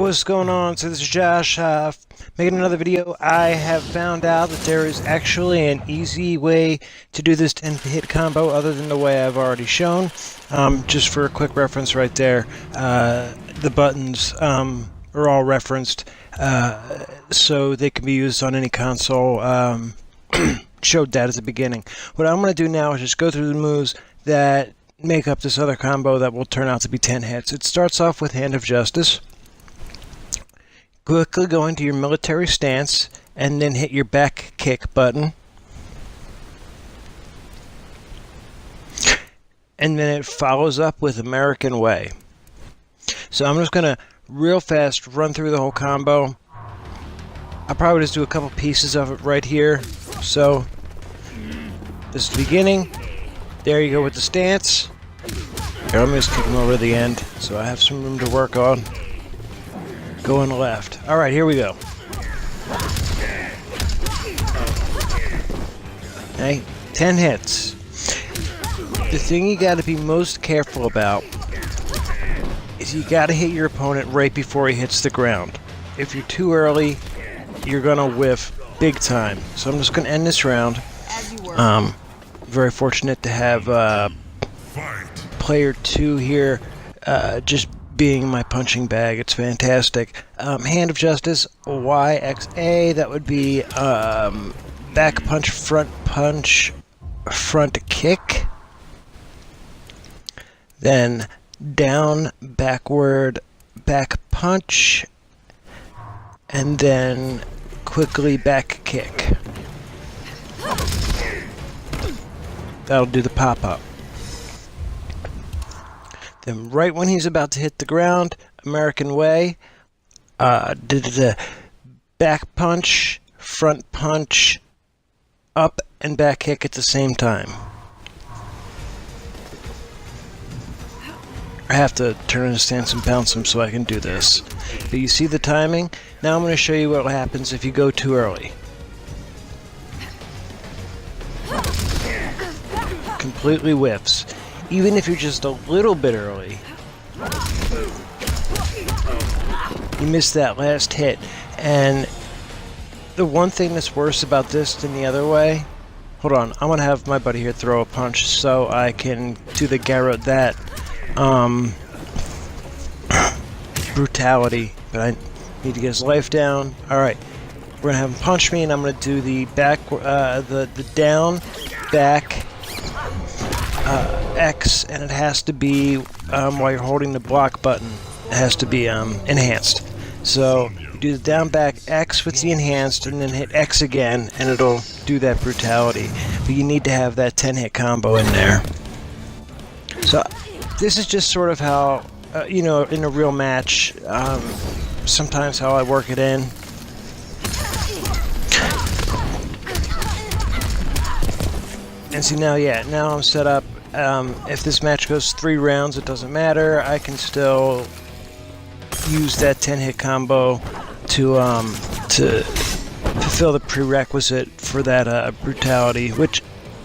what's going on? So this is Josh, making another video. I have found out that there is actually an easy way to do this 10-hit combo other than the way I've already shown. Just for a quick reference right there, the buttons are all referenced, so they can be used on any console. Showed that at the beginning. What I'm going to do now is just go through the moves that make up this other combo that will turn out to be 10 hits. It starts off with Hand of Justice. Quickly go into your military stance and then hit your back kick button. And then it follows up with American Way. So I'm just going to real fast run through the whole combo. I'll probably just do a couple pieces of it right here. So this is the beginning. There you go with the stance. Here, let me just kick him over to the end so I have some room to work on. Go on the left. Alright, here we go. Okay, 10 hits. The thing you gotta be most careful about is you gotta hit your opponent right before he hits the ground. If you're too early, you're gonna whiff big time. So I'm just gonna end this round. Very fortunate to have player 2 here, just being my punching bag. It's fantastic. Hand of Justice, YXA, that would be back punch, front kick. Then down, backward, back punch. And then quickly back kick. That'll do the pop-up. Then right when he's about to hit the ground, American Way, did the back punch, front punch, up and back kick at the same time. I have to turn his stance and bounce him so I can do this. But you see the timing? Now I'm going to show you what happens if you go too early. Completely whiffs. Even if you're just a little bit early, you miss that last hit. And the one thing that's worse about this than the other way, hold on, I'm gonna have my buddy here throw a punch so I can do the Garro-That Brutality, but I need to get his life down. Alright, we're gonna have him punch me and I'm gonna do the back, the down, back, X, and it has to be, while you're holding the block button, it has to be enhanced. So you do the down back X with the enhanced and then hit X again and it'll do that Brutality. But you need to have that 10-hit combo in there. So this is just sort of how, you know, in a real match, sometimes how I work it in. And see now, yeah, now I'm set up. If this match goes 3 rounds, it doesn't matter. I can still use that 10-hit combo to fulfill the prerequisite for that Brutality, which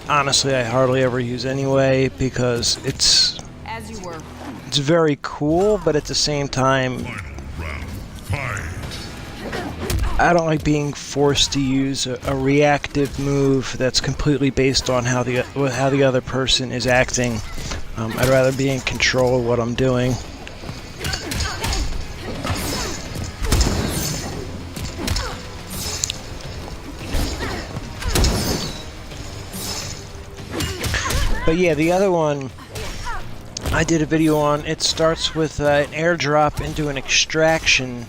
honestly I hardly ever use anyway because it's very cool, but at the same time I don't like being forced to use a reactive move that's completely based on how the other person is acting. I'd rather be in control of what I'm doing. But yeah, the other one I did a video on. It starts with an airdrop into an extraction.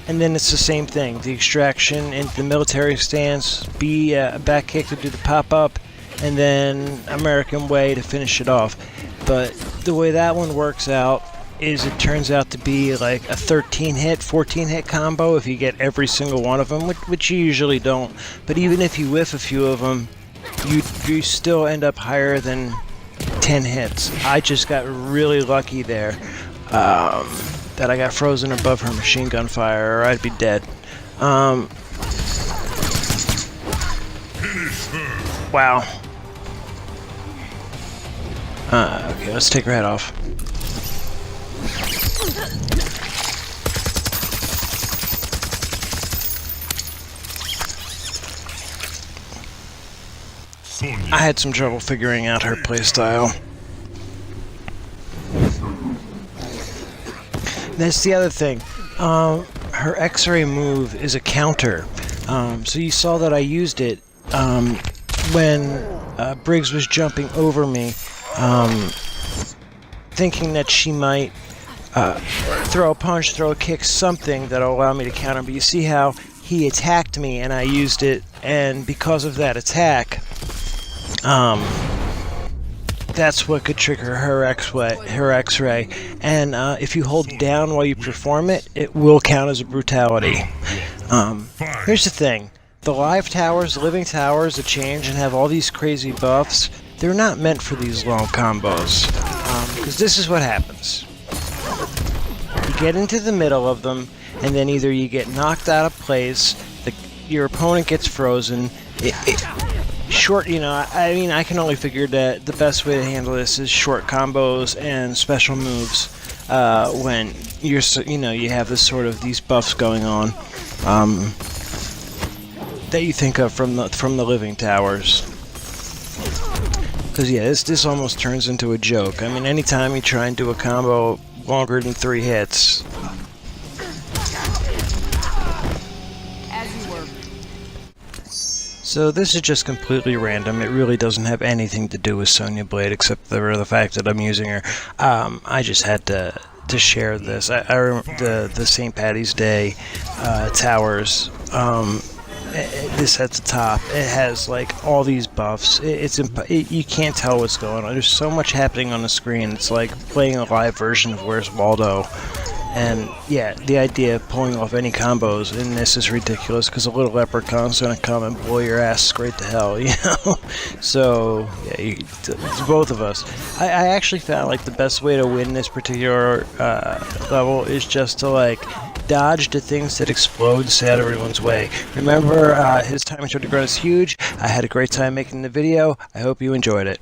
And then it's the same thing. The extraction into the military stance, B back kick to do the pop-up, and then American Way to finish it off. But the way that one works out is it turns out to be like a 13-hit, 14-hit combo if you get every single one of them, which you usually don't. But even if you whiff a few of them, you still end up higher than 10 hits. I just got really lucky there. That I got frozen above her machine gun fire, or I'd be dead. Wow. Okay, let's take her head off. I had some trouble figuring out her playstyle. That's the other thing. Her X-ray move is a counter. So you saw that I used it when Briggs was jumping over me, thinking that she might throw a punch, throw a kick, something that'll allow me to counter. But you see how he attacked me and I used it, and because of that attack, that's what could trigger her X-ray. And if you hold down while you perform it, it will count as a brutality. Here's the thing. The live towers, the living towers that change and have all these crazy buffs, they're not meant for these long combos. Because this is what happens. You get into the middle of them, and then either you get knocked out of place, your opponent gets frozen. Short, you know, I mean, I can only figure that the best way to handle this is short combos and special moves when you're, you have this sort of these buffs going on that you think of from the living towers. Because yeah, this almost turns into a joke. I mean, anytime you try and do a combo longer than 3 hits. So this is just completely random. It really doesn't have anything to do with Sonya Blade except for the fact that I'm using her. I just had to share this. I remember the St. Patty's Day towers. This at the top, it has like all these buffs. You can't tell what's going on. There's so much happening on the screen. It's like playing a live version of Where's Waldo. And yeah, the idea of pulling off any combos in this is ridiculous because a little leprechaun's gonna come and blow your ass straight to hell, you know? So yeah, it's both of us. I actually found like the best way to win this particular level is just to like dodge the things that explode and stay out of everyone's way. Remember, his timing to the ground is huge. I had a great time making the video. I hope you enjoyed it.